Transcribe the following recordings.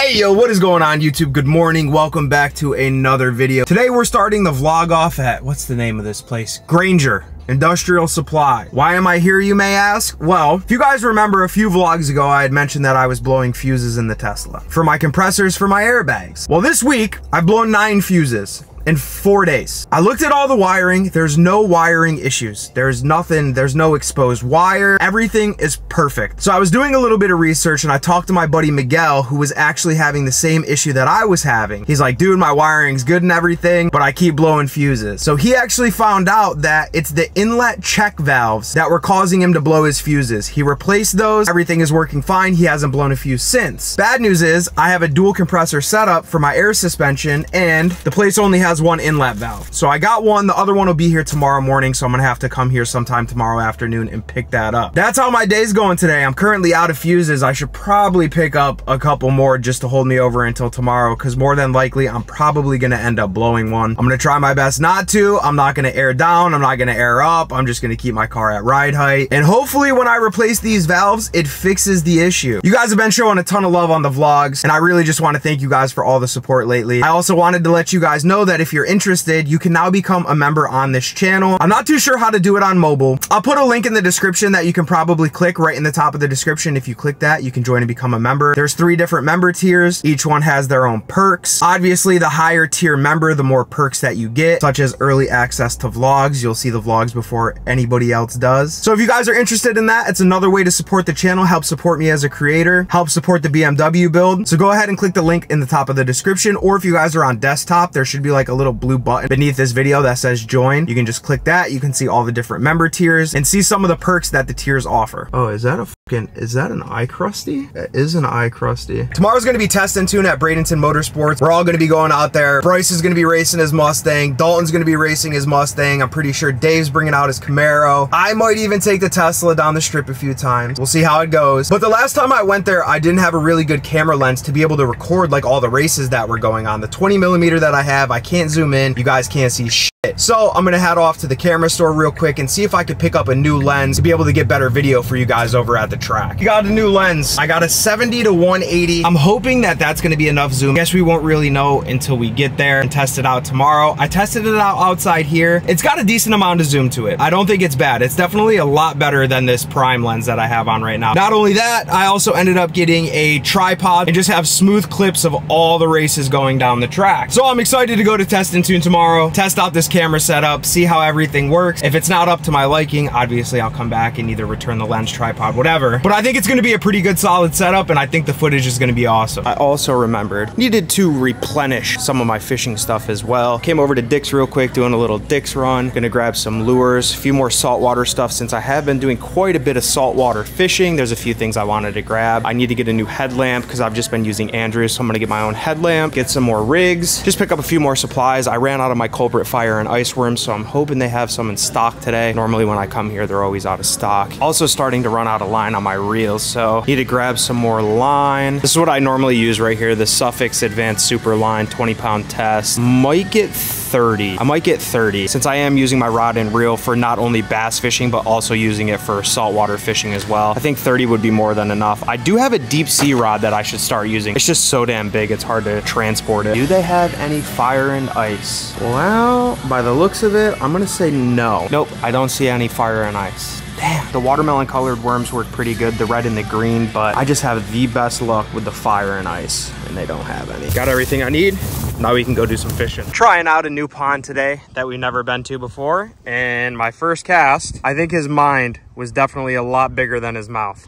Hey yo, what is going on YouTube? Good morning, welcome back to another video. Today we're starting the vlog off at, what's the name of this place? Granger Industrial Supply. Why am I here, you may ask? Well, if you guys remember a few vlogs ago, I had mentioned that I was blowing fuses in the Tesla for my compressors for my airbags. Well, this week I've blown 9 fuses in 4 days. I looked at all the wiring. There's no wiring issues. There's nothing, there's no exposed wire. Everything is perfect. So I was doing a little bit of research and I talked to my buddy Miguel, who was actually having the same issue that I was having. He's like, dude, my wiring's good and everything, but I keep blowing fuses. So he actually found out that it's the inlet check valves that were causing him to blow his fuses. He replaced those. Everything is working fine. He hasn't blown a fuse since. Bad news is I have a dual compressor setup for my air suspension and the place only has one inlet valve. So I got one, the other one will be here tomorrow morning, so I'm gonna have to come here sometime tomorrow afternoon and pick that up. That's how my day's going today. I'm currently out of fuses. I should probably pick up a couple more just to hold me over until tomorrow, because more than likely I'm probably gonna end up blowing one. I'm gonna try my best not to. I'm not gonna air down, I'm not gonna air up. I'm just gonna keep my car at ride height, and hopefully when I replace these valves it fixes the issue. You guys have been showing a ton of love on the vlogs, and I really just want to thank you guys for all the support lately. I also wanted to let you guys know that if you're interested, you can now become a member on this channel. I'm not too sure how to do it on mobile. I'll put a link in the description that you can probably click right in the top of the description. If you click that, you can join and become a member. There's 3 different member tiers. Each one has their own perks. Obviously, the higher tier member, the more perks that you get, such as early access to vlogs. You'll see the vlogs before anybody else does. So if you guys are interested in that, it's another way to support the channel, help support me as a creator, help support the BMW build. So go ahead and click the link in the top of the description, or if you guys are on desktop, there should be like a little blue button beneath this video that says join. You can just click that. You can see all the different member tiers and see some of the perks that the tiers offer. Oh, is that an iCrusty? That is an iCrusty. Tomorrow's gonna be test and tune at Bradenton Motorsports. We're all gonna be going out there. Bryce is gonna be racing his Mustang. Dalton's gonna be racing his Mustang. I'm pretty sure Dave's bringing out his Camaro. I might even take the Tesla down the strip a few times. We'll see how it goes. But the last time I went there, I didn't have a really good camera lens to be able to record like all the races that were going on. The 20mm that I have, I can't zoom in. You guys can't see shit. So I'm gonna head off to the camera store real quick and see if I could pick up a new lens to be able to get better video for you guys over at the track. Got a new lens. I got a 70 to 180. I'm hoping that that's gonna be enough zoom. Guess we won't really know until we get there and test it out tomorrow. I tested it out outside here. It's got a decent amount of zoom to it. I don't think it's bad. It's definitely a lot better than this prime lens that I have on right now. Not only that, I also ended up getting a tripod and just have smooth clips of all the races going down the track. So I'm excited to go to Test and Tune tomorrow, test out this camera setup, see how everything works. If it's not up to my liking, obviously I'll come back and either return the lens, tripod, whatever. But I think it's gonna be a pretty good solid setup, and I think the footage is gonna be awesome. I also remembered, needed to replenish some of my fishing stuff as well. Came over to Dick's real quick, doing a little Dick's run. Gonna grab some lures, a few more saltwater stuff since I have been doing quite a bit of saltwater fishing. There's a few things I wanted to grab. I need to get a new headlamp because I've just been using Andrew's, so I'm gonna get my own headlamp, get some more rigs, just pick up a few more supplies. I ran out of my culprit fire and ice worms, so I'm hoping they have some in stock today. Normally when I come here, they're always out of stock. Also starting to run out of line on my reels, so need to grab some more line. This is what I normally use right here, the Suffix Advanced Super Line 20-pound test. Might get 30. I might get 30 since I am using my rod and reel for not only bass fishing, but also using it for saltwater fishing as well. I think 30 would be more than enough. I do have a deep sea rod that I should start using. It's just so damn big, it's hard to transport it. Do they have any fire and ice? Well, by the looks of it, I'm gonna say no. Nope, I don't see any fire and ice. Damn, the watermelon colored worms work pretty good, the red and the green, but I just have the best luck with the fire and ice, and they don't have any. Got everything I need. Now we can go do some fishing. Trying out a new pond today that we've never been to before, and my first cast, I think his mind was definitely a lot bigger than his mouth.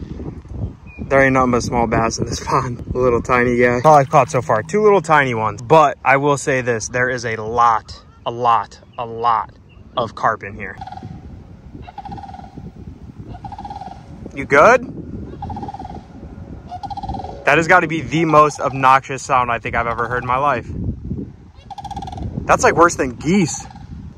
There ain't nothing but small bass in this pond. A little tiny guy. All I've caught so far, 2 little tiny ones. But I will say this, there is a lot of carp in here. You good? That has got to be the most obnoxious sound I think I've ever heard in my life. That's like worse than geese.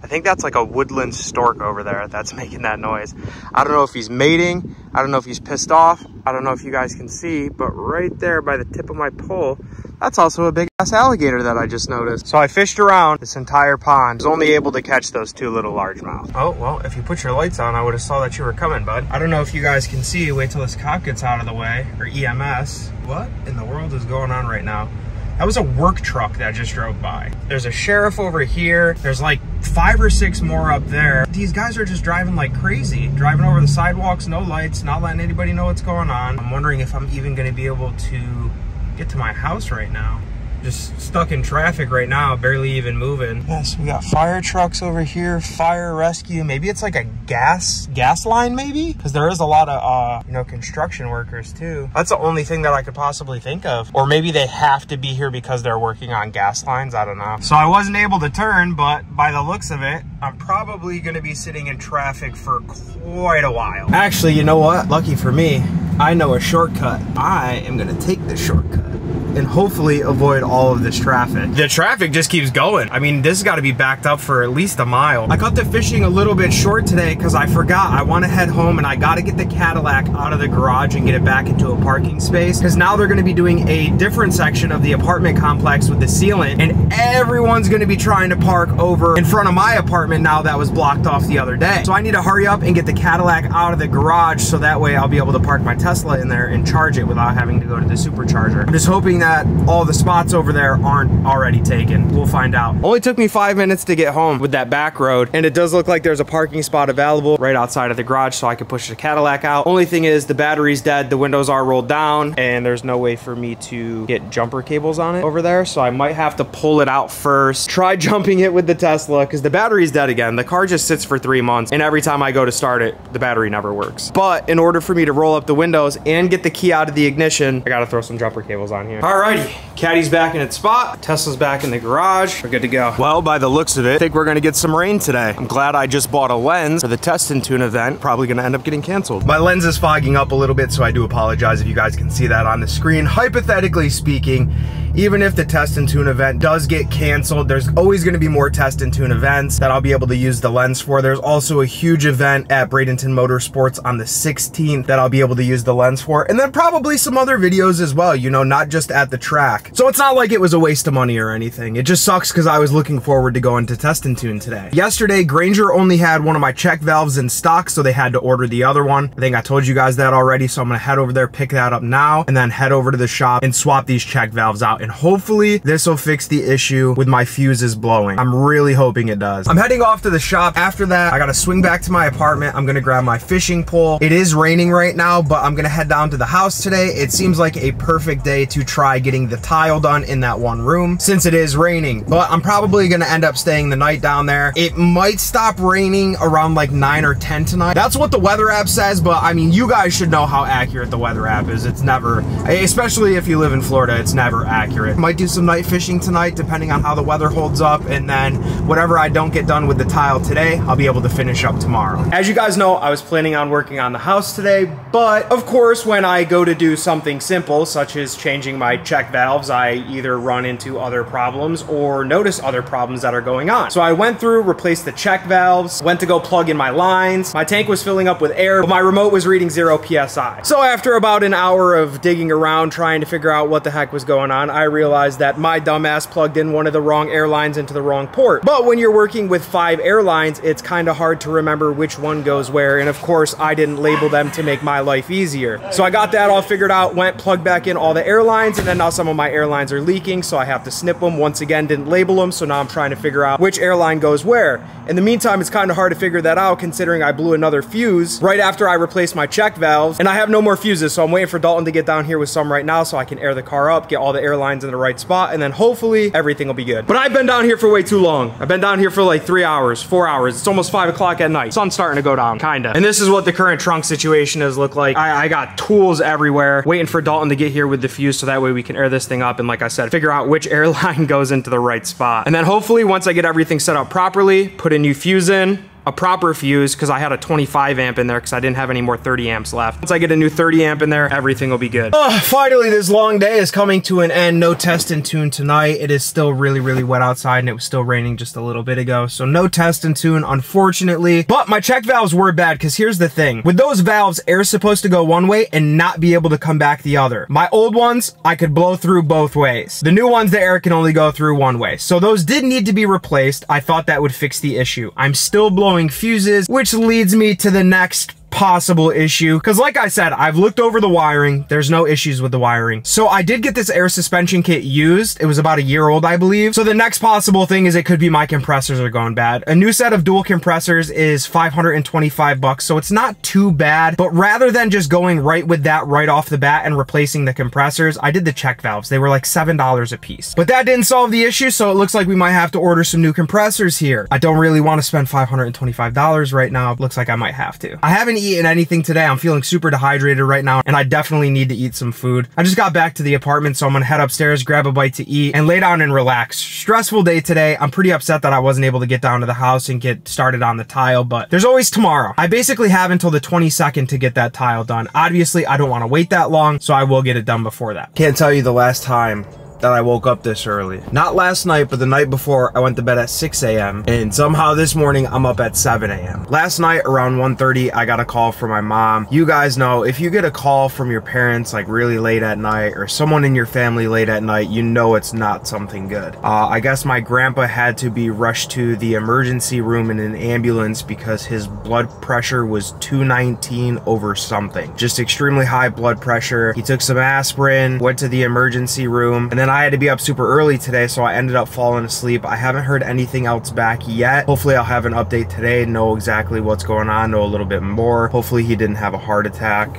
I think that's like a woodland stork over there that's making that noise. I don't know if he's mating. I don't know if he's pissed off. I don't know if you guys can see, but right there by the tip of my pole, that's also a big ass alligator that I just noticed. So I fished around this entire pond. I was only able to catch those 2 little largemouth. Oh, well, if you put your lights on, I would have saw that you were coming, bud. I don't know if you guys can see. Wait till this cop gets out of the way, or EMS. What in the world is going on right now? That was a work truck that just drove by. There's a sheriff over here. There's like 5 or 6 more up there. These guys are just driving like crazy. Driving over the sidewalks, no lights, not letting anybody know what's going on. I'm wondering if I'm even gonna be able to get to my house right now. Just stuck in traffic right now, barely even moving. Yes, we got fire trucks over here, fire rescue. Maybe it's like a gas line maybe? Because there is a lot of, you know, construction workers too. That's the only thing that I could possibly think of. Or maybe they have to be here because they're working on gas lines, I don't know. So I wasn't able to turn, but by the looks of it, I'm probably gonna be sitting in traffic for quite a while. Actually, you know what? Lucky for me, I know a shortcut. I am gonna take this shortcut and hopefully avoid all of this traffic. The traffic just keeps going. I mean, this has got to be backed up for at least a mile. I cut the fishing a little bit short today because I forgot I want to head home and I got to get the Cadillac out of the garage and get it back into a parking space, because now they're going to be doing a different section of the apartment complex with the sealant, and everyone's going to be trying to park over in front of my apartment now that was blocked off the other day. So I need to hurry up and get the Cadillac out of the garage so that way I'll be able to park my Tesla in there and charge it without having to go to the supercharger. I'm just hoping that all the spots over there aren't already taken. We'll find out. Only took me 5 minutes to get home with that back road, and it does look like there's a parking spot available right outside of the garage so I can push the Cadillac out. Only thing is the battery's dead, the windows are rolled down, and there's no way for me to get jumper cables on it over there, so I might have to pull it out first, try jumping it with the Tesla, because the battery's dead again. The car just sits for 3 months, and every time I go to start it, the battery never works. But in order for me to roll up the windows and get the key out of the ignition, I gotta throw some jumper cables on here. Alrighty. Caddy's back in its spot. Tesla's back in the garage. We're good to go. Well, by the looks of it, I think we're gonna get some rain today. I'm glad I just bought a lens for the Test and Tune event. Probably gonna end up getting canceled. My lens is fogging up a little bit, so I do apologize if you guys can see that on the screen. Hypothetically speaking, even if the Test and Tune event does get canceled, there's always gonna be more Test and Tune events that I'll be able to use the lens for. There's also a huge event at Bradenton Motorsports on the 16th that I'll be able to use the lens for. And then probably some other videos as well, you know, not just at the track. So it's not like it was a waste of money or anything. It just sucks because I was looking forward to going to Test and Tune today. Yesterday, Grainger only had one of my check valves in stock, so they had to order the other one. I think I told you guys that already, so I'm gonna head over there, pick that up now, and then head over to the shop and swap these check valves out. And hopefully this will fix the issue with my fuses blowing. I'm really hoping it does. I'm heading off to the shop. After that, I gotta swing back to my apartment. I'm gonna grab my fishing pole. It is raining right now, but I'm gonna head down to the house today. It seems like a perfect day to try getting the tile done in that one room since it is raining, but I'm probably gonna end up staying the night down there. It might stop raining around like 9 or 10 tonight. That's what the weather app says, but I mean, you guys should know how accurate the weather app is. It's never, especially if you live in Florida, it's never accurate. Might do some night fishing tonight depending on how the weather holds up, and then whatever I don't get done with the tile today, I'll be able to finish up tomorrow. As you guys know, I was planning on working on the house today, but of course when I go to do something simple such as changing my check valves, I either run into other problems or notice other problems that are going on. So I went through, replaced the check valves, went to go plug in my lines. My tank was filling up with air, but my remote was reading 0 PSI. So after about an hour of digging around trying to figure out what the heck was going on, I realized that my dumbass plugged in one of the wrong airlines into the wrong port. But when you're working with 5 airlines, it's kind of hard to remember which one goes where, and of course I didn't label them to make my life easier. So I got that all figured out, went, plugged back in all the airlines, and then now some of my airlines are leaking, so I have to snip them. Once again, didn't label them, so now I'm trying to figure out which airline goes where. In the meantime, it's kind of hard to figure that out considering I blew another fuse right after I replaced my check valves, and I have no more fuses, so I'm waiting for Dalton to get down here with some right now so I can air the car up, get all the airlines in the right spot, and then hopefully everything will be good. But I've been down here for way too long. I've been down here for like 3 hours, 4 hours. It's almost 5 o'clock at night. Sun's starting to go down, kinda. And this is what the current trunk situation has looked like. I got tools everywhere, waiting for Dalton to get here with the fuse so that way we can air this thing up and, like I said, figure out which airline goes into the right spot. And then hopefully once I get everything set up properly, put a new fuse in, a proper fuse because I had a 25 amp in there because I didn't have any more 30 amps left. Once I get a new 30 amp in there, everything will be good. Finally, this long day is coming to an end. No test and tune tonight. It is still really, really wet outside and it was still raining just a little bit ago. So no test and tune, unfortunately. But my check valves were bad because here's the thing. With those valves, air's supposed to go one way and not be able to come back the other. My old ones, I could blow through both ways. The new ones, the air can only go through one way. So those did need to be replaced. I thought that would fix the issue. I'm still blowing fuses, which leads me to the next possible issue, because like I said, I've looked over the wiring. There's no issues with the wiring. So I did get this air suspension kit used. It was about a year old, I believe. So the next possible thing is it could be my compressors are going bad. A new set of dual compressors is 525 bucks, so it's not too bad. But rather than just going right with that right off the bat and replacing the compressors, I did the check valves. They were like $7 a piece. But that didn't solve the issue, so it looks like we might have to order some new compressors here. I don't really want to spend $525 right now. Looks like I might have to. I haven't eaten anything today. I'm feeling super dehydrated right now and I definitely need to eat some food. I just got back to the apartment, so I'm gonna head upstairs, grab a bite to eat and lay down and relax. Stressful day today. I'm pretty upset that I wasn't able to get down to the house and get started on the tile, but there's always tomorrow. I basically have until the 22nd to get that tile done. Obviously, I don't want to wait that long, so I will get it done before that. Can't tell you the last time that I woke up this early. Not last night, but the night before, I went to bed at 6 a.m. and somehow this morning I'm up at 7 a.m. Last night around 1:30, I got a call from my mom. You guys know, if you get a call from your parents like really late at night or someone in your family late at night, you know it's not something good. I guess my grandpa had to be rushed to the emergency room in an ambulance because his blood pressure was 219 over something. Just extremely high blood pressure. He took some aspirin, went to the emergency room, and then I had to be up super early today, so I ended up falling asleep. I haven't heard anything else back yet. Hopefully I'll have an update today, know exactly what's going on, know a little bit more. Hopefully he didn't have a heart attack.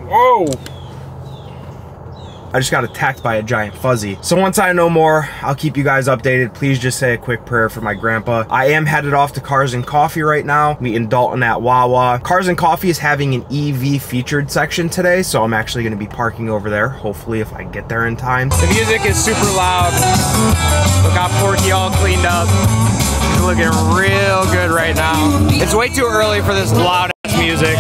Whoa! I just got attacked by a giant fuzzy. So once I know more, I'll keep you guys updated. Please just say a quick prayer for my grandpa. I am headed off to Cars and Coffee right now, meeting Dalton at Wawa. Cars and Coffee is having an EV featured section today, so I'm actually gonna be parking over there, hopefully if I get there in time. The music is super loud. We got Porky all cleaned up. He's looking real good right now. It's way too early for this loud ass music.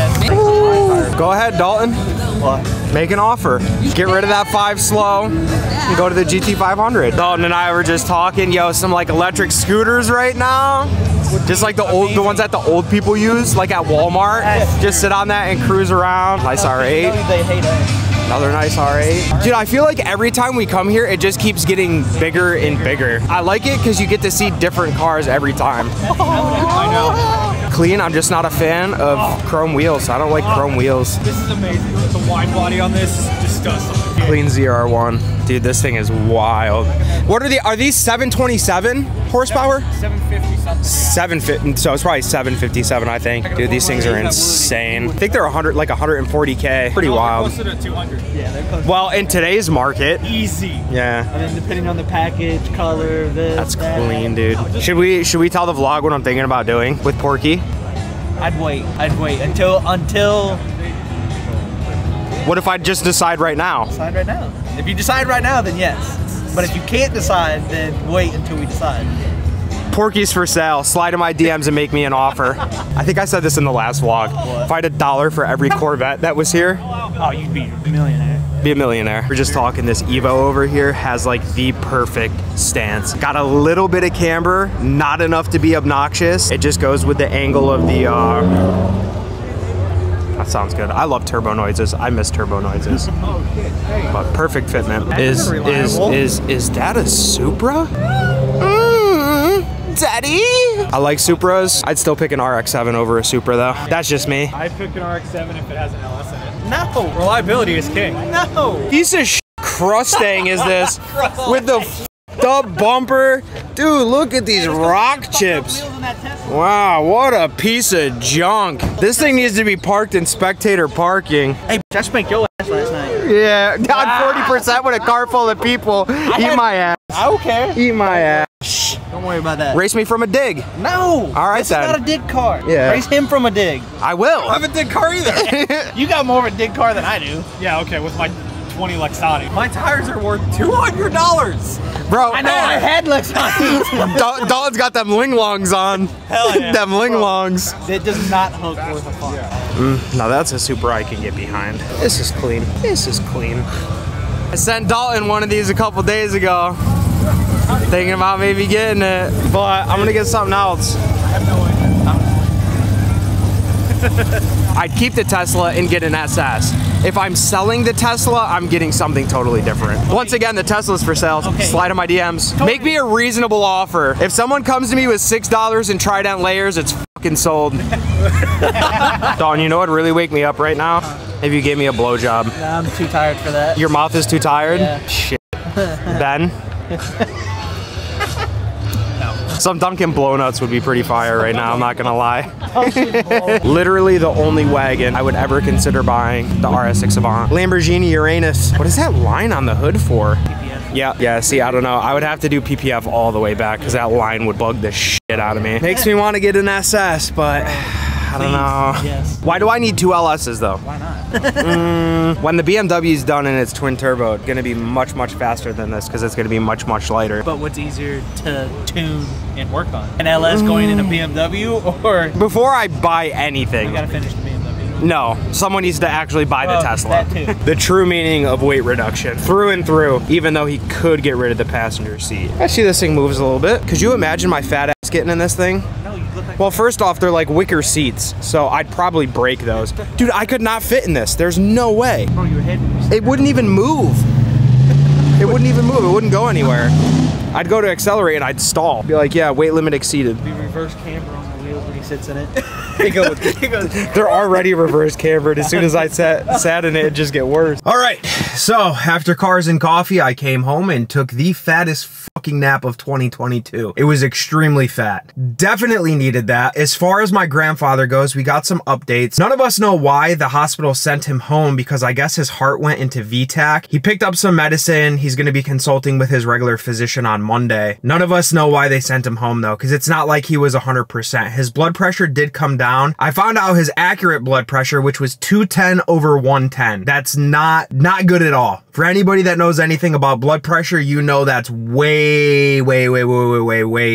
Go ahead, Dalton. What? Make an offer. Get rid of that 5 slow and go to the GT500. Dalton and I were just talking, yo, some like electric scooters right now. Just like the ones that the old people use, like at Walmart. Just sit on that and cruise around. Nice R8. Another nice R8. Dude, I feel like every time we come here, it just keeps getting bigger and bigger. I like it because you get to see different cars every time. I know. Clean, I'm just not a fan of chrome wheels. I don't like chrome wheels. This is amazing. The wide body on this is just disgusting. Clean ZR1. Dude, this thing is wild. What are these 727 horsepower? 750 something. 750, so it's probably 757, I think. Dude, these things are insane. I think they're 100, like 140K. Pretty wild. They're closer to 200. Yeah, they're close. Well, in today's market. Easy. Yeah. And then depending on the package, color, this, that's clean, dude. Should we tell the vlog what I'm thinking about doing with Porky? I'd wait until. What if I just decide right now? Decide right now. If you decide right now, then yes. But if you can't decide, then wait until we decide. Porky's for sale. Slide in my DMs and make me an offer. I think I said this in the last vlog. What? If I had $1 for every Corvette that was here, oh, you'd be a millionaire. Be a millionaire. We're just talking, this Evo over here has like the perfect stance. Got a little bit of camber, not enough to be obnoxious. It just goes with the angle of the, that sounds good. I love turbo noises. I miss turbo noises. But perfect fitment. Is that a Supra? Daddy? I like Supras. I'd still pick an RX-7 over a Supra though. That's just me. I'd pick an RX-7 if it has an LS in it. No! Reliability is king. No! Piece of Crustang is this with the f***ed bumper. Dude, look at these rock chips. Wow, what a piece of junk. This thing needs to be parked in spectator parking. Hey, I spanked your ass last night. Yeah, down 40% with a car full of people. Eat my ass. I don't care. Eat my ass. Shh, don't worry about that. Race me from a dig. No. All right, this is not a dig car. Yeah. Race him from a dig. I will. I don't have a dig car either. You got more of a dig car than I do. Yeah, okay, with my 20 Lexani. My tires are worth $200. Bro, I know my head looks on. Dalton's got them ling-longs on. Hell yeah. Them ling-longs. It does not hook worth a fuck. Now that's a Supra I can get behind. This is clean. This is clean. I sent Dalton one of these a couple days ago. Thinking about maybe getting it, but I'm gonna get something else. I have no idea. I'd keep the Tesla and get an SS. If I'm selling the Tesla, I'm getting something totally different. Okay. Once again, the Tesla's for sale. Okay. Slide in my DMs. Totally. Make me a reasonable offer. If someone comes to me with $6 in Trident layers, it's fucking sold. Dawn, you know what would really wake me up right now? If you gave me a blowjob. Nah, I'm too tired for that. Your mouth is too tired? Yeah. Shit. Ben? Some Dunkin' Blownuts would be pretty fire right now, I'm not gonna lie. Literally the only wagon I would ever consider buying, the RS6 Avant. Lamborghini Uranus. What is that line on the hood for? PPF. Yeah, see, I don't know. I would have to do PPF all the way back because that line would bug the shit out of me. Makes me want to get an SS, but I don't know. Yes. Why do I need two LSs though? Why not? When the BMW's done and it's twin turbo, it's gonna be much, much faster than this because it's gonna be much, much lighter. But what's easier to tune and work on? An LS going in a BMW or? Before I buy anything. We gotta finish the BMW. No, someone needs to actually buy the Tesla. That too. The true meaning of weight reduction, through and through, even though he could get rid of the passenger seat. Actually, this thing moves a little bit. Could you imagine my fat ass getting in this thing? No, you look like. Well, first off, they're like wicker seats, so I'd probably break those. Dude, I could not fit in this. There's no way. Bro, your head. It wouldn't even move. It wouldn't even move. It wouldn't go anywhere. I'd go to accelerate and I'd stall. Be like, yeah, weight limit exceeded. Be reverse camber on the wheels when he sits in it. They're already reverse cambered. As soon as I sat in it, it'd just get worse. All right, so after cars and coffee, I came home and took the fattest fucking nap of 2022. It was extremely fat. Definitely needed that. As far as my grandfather goes, we got some updates. None of us know why the hospital sent him home because I guess his heart went into VTAC. He picked up some medicine. He's going to be consulting with his regular physician on Monday. None of us know why they sent him home though, because it's not like he was 100%. His blood pressure did come down. I found out his accurate blood pressure, which was 210/110. That's not good at all. For anybody that knows anything about blood pressure, you know that's way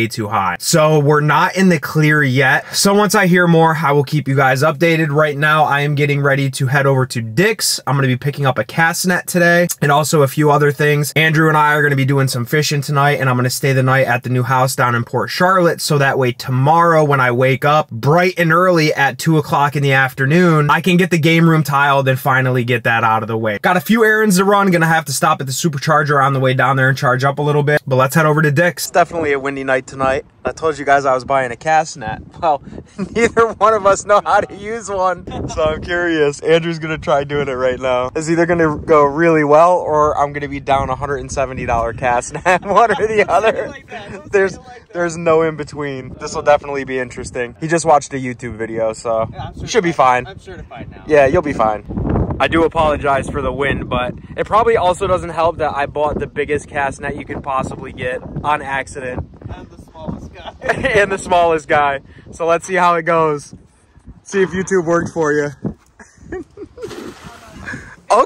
too high. So we're not in the clear yet. So once I hear more, I will keep you guys updated. Right now, I am getting ready to head over to Dick's. I'm going to be picking up a cast net today and also a few other things. Andrew and I are going to be doing some fishing tonight, and I'm going to stay the night at the new house down in Port Charlotte. So that way tomorrow when I wake up bright and early at 2 o'clock in the afternoon, I can get the game room tiled and finally get that out of the way. Got a few errands to run. Gonna have to stop at the supercharger on the way down there and charge up a little bit, but let's head over to Dick's. It's definitely a windy night tonight. I told you guys I was buying a cast net. Well, neither one of us know how to use one, so I'm curious. Andrew's gonna try doing it right now. It's either gonna go really well or I'm gonna be down $170 cast net, one or the other. There's no in between. This will definitely be interesting. He just watched a YouTube video, so yeah, should be fine. I'm certified now. Yeah, you'll be fine. I do apologize for the wind, but it probably also doesn't help that I bought the biggest cast net you could possibly get on accident. I'm the smallest guy. And the smallest guy. So let's see how it goes. See if YouTube worked for you. Oh,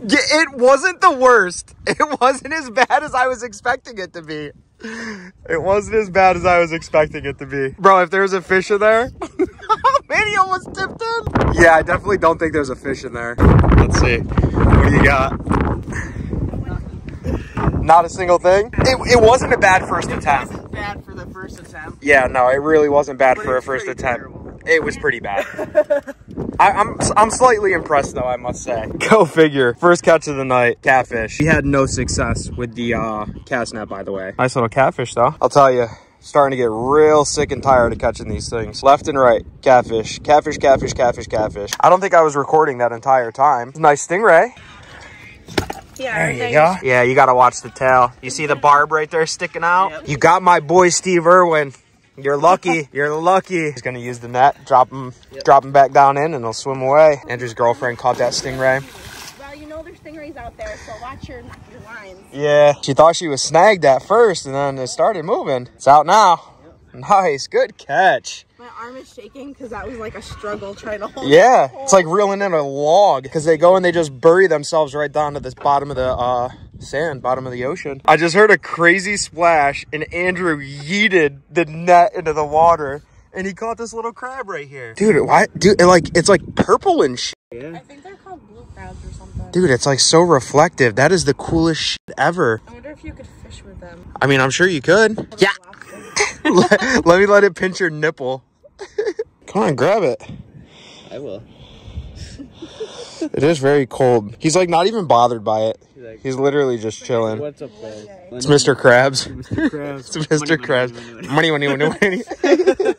yeah, it wasn't the worst. It wasn't as bad as I was expecting it to be. It wasn't as bad as I was expecting it to be. Bro, if there's a fish in there, man, he almost tipped in. Yeah, I definitely don't think there's a fish in there. Let's see. What do you got? Not a single thing? It wasn't a bad first attempt. It wasn't bad for the first attempt. Yeah, no, it really wasn't bad for a first attempt. Terrible. It was pretty bad. I'm slightly impressed though, I must say. Go figure. First catch of the night, catfish. We had no success with the cast net, by the way. Nice little catfish though. I'll tell you, starting to get real sick and tired of catching these things. Left and right, catfish, catfish, catfish, catfish, catfish. I don't think I was recording that entire time. Nice stingray. Yeah, there you go. Yeah, you gotta watch the tail. You see the barb right there sticking out? Yep. You got my boy Steve Irwin. You're lucky. You're lucky. He's gonna use the net, drop him back down in, and he'll swim away. Andrew's girlfriend caught that stingray. Well, you know there's stingrays out there, so watch your lines. Yeah, she thought she was snagged at first, and then it started moving. It's out now. Yep. Nice, good catch. Well, My arm is shaking because that was like a struggle trying to hold. Yeah, it's like reeling in a log because they go and they just bury themselves right down to this bottom of the sand, bottom of the ocean. I just heard a crazy splash and Andrew yeeted the net into the water and he caught this little crab right here. Dude, why? Dude, it's like purple and shit. Yeah. I think they're called blue crabs or something. Dude, it's like so reflective. That is the coolest shit ever. I wonder if you could fish with them. I mean, I'm sure you could. Yeah. let me let it pinch your nipple. Come on, grab it. I will. It is very cold. He's like not even bothered by it. He's literally just chilling. What's up there? It's Mr. Krabs. Mr. Krabs. It's Mr. Krabs. Money.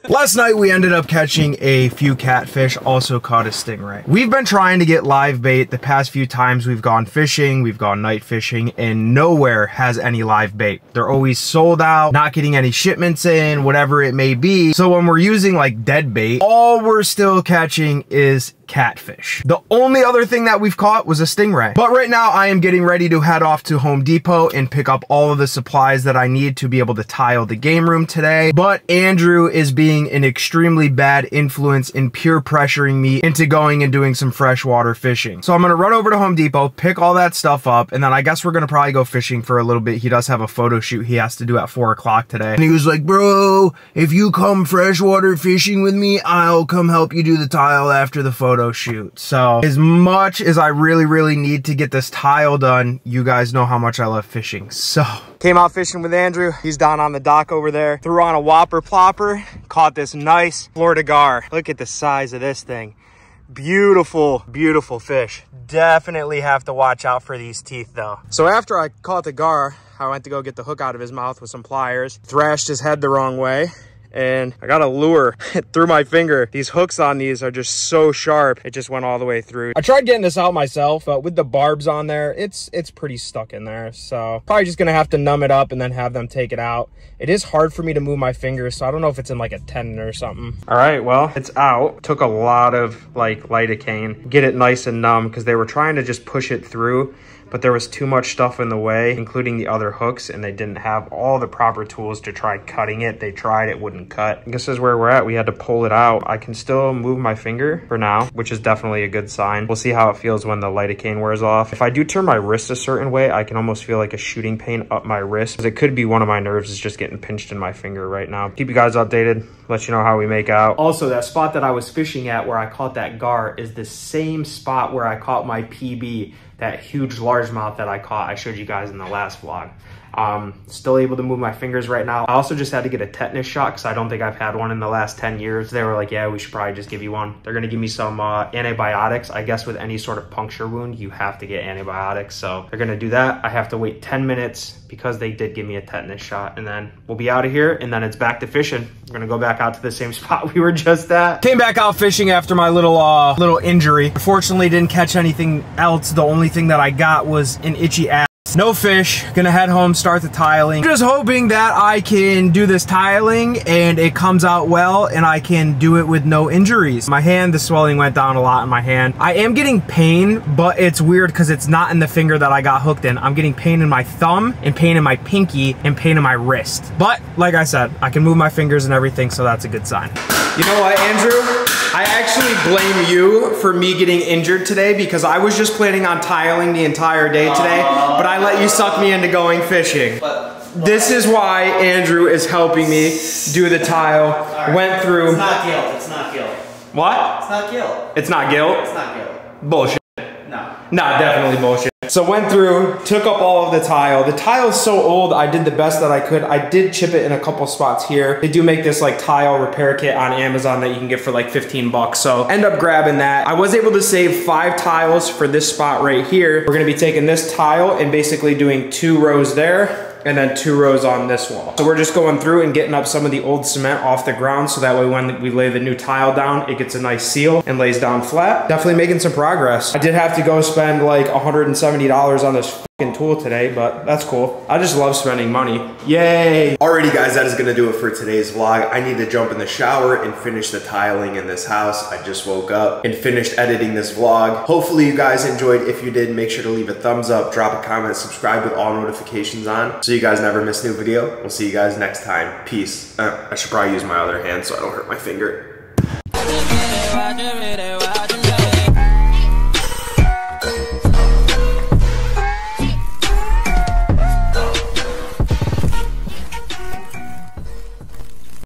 Last night we ended up catching a few catfish, also caught a stingray. We've been trying to get live bait the past few times we've gone fishing, we've gone night fishing, and nowhere has any live bait. They're always sold out, not getting any shipments in, whatever it may be. So when we're using like dead bait, all we're still catching is catfish. The only other thing that we've caught was a stingray. But right now I am getting ready to head off to Home Depot and pick up all of the supplies that I need to be able to tile the game room today. But Andrew is being an extremely bad influence in peer pressuring me into going and doing some freshwater fishing. So I'm gonna run over to Home Depot, pick all that stuff up, and then I guess we're gonna probably go fishing for a little bit. He does have a photo shoot he has to do at 4 o'clock today. And he was like, bro, if you come freshwater fishing with me, I'll come help you do the tile after the photo shoot. So as much as I really need to get this tile done, you guys know how much I love fishing. So came out fishing with Andrew. He's down on the dock over there. Threw on a whopper plopper, caught this nice Florida gar. Look at the size of this thing. Beautiful fish. Definitely have to watch out for these teeth though. So after I caught the gar, I went to go get the hook out of his mouth with some pliers, thrashed his head the wrong way, and I got a lure through my finger. These hooks on these are just so sharp. It just went all the way through. I tried getting this out myself, but with the barbs on there, it's pretty stuck in there. So probably just gonna have to numb it up and then have them take it out. It is hard for me to move my fingers, so I don't know if it's in like a tendon or something. All right, well, it's out. Took a lot of like lidocaine, get it nice and numb because they were trying to just push it through, but there was too much stuff in the way, including the other hooks, and they didn't have all the proper tools to try cutting it. They tried, it wouldn't cut. This is where we're at. We had to pull it out. I can still move my finger for now, which is definitely a good sign. We'll see how it feels when the lidocaine wears off. If I do turn my wrist a certain way, I can almost feel like a shooting pain up my wrist, because it could be one of my nerves is just getting pinched in my finger right now. Keep you guys updated, let you know how we make out. Also, that spot that I was fishing at where I caught that gar is the same spot where I caught my PB, that huge largemouth that I caught. I showed you guys in the last vlog. Still able to move my fingers right now. I also just had to get a tetanus shot because I don't think I've had one in the last 10 years. They were like, yeah, we should probably just give you one. They're gonna give me some antibiotics. I guess with any sort of puncture wound, you have to get antibiotics. So they're gonna do that. I have to wait 10 minutes because they did give me a tetanus shot, and then we'll be out of here, and then it's back to fishing. We're gonna go back out to the same spot we were just at. Came back out fishing after my little injury. Unfortunately, didn't catch anything else. The only thing that I got was an itchy ass. No fish. Gonna head home, start the tiling. Just hoping that I can do this tiling and it comes out well and I can do it with no injuries. My hand, the swelling went down a lot in my hand. I am getting pain, but it's weird because it's not in the finger that I got hooked in. I'm getting pain in my thumb and pain in my pinky and pain in my wrist. But like I said, I can move my fingers and everything, so that's a good sign. You know what, Andrew? I actually blame you for me getting injured today because I was just planning on tiling the entire day today, but I let you suck me into going fishing. This is why Andrew is helping me do the tile. Right. Went through. It's not guilt. It's not guilt. What? It's not guilt. It's not guilt? It's not guilt. Bullshit. No. Nah, definitely bullshit. So went through, took up all of the tile. The tile's so old, I did the best that I could. I did chip it in a couple spots here. They do make this like tile repair kit on Amazon that you can get for like 15 bucks. So end up grabbing that. I was able to save 5 tiles for this spot right here. We're gonna be taking this tile and basically doing 2 rows there and then 2 rows on this wall. So we're just going through and getting up some of the old cement off the ground so that way when we lay the new tile down, it gets a nice seal and lays down flat. Definitely making some progress. I did have to go spend like $170 on this tool today, but that's cool. I just love spending money. Yay! Alrighty guys, that is gonna do it for today's vlog. I need to jump in the shower and finish the tiling in this house. I just woke up and finished editing this vlog. Hopefully you guys enjoyed. If you did, make sure to leave a thumbs up, drop a comment, subscribe with all notifications on so you guys never miss a new video. We'll see you guys next time. Peace. I should probably use my other hand so I don't hurt my finger.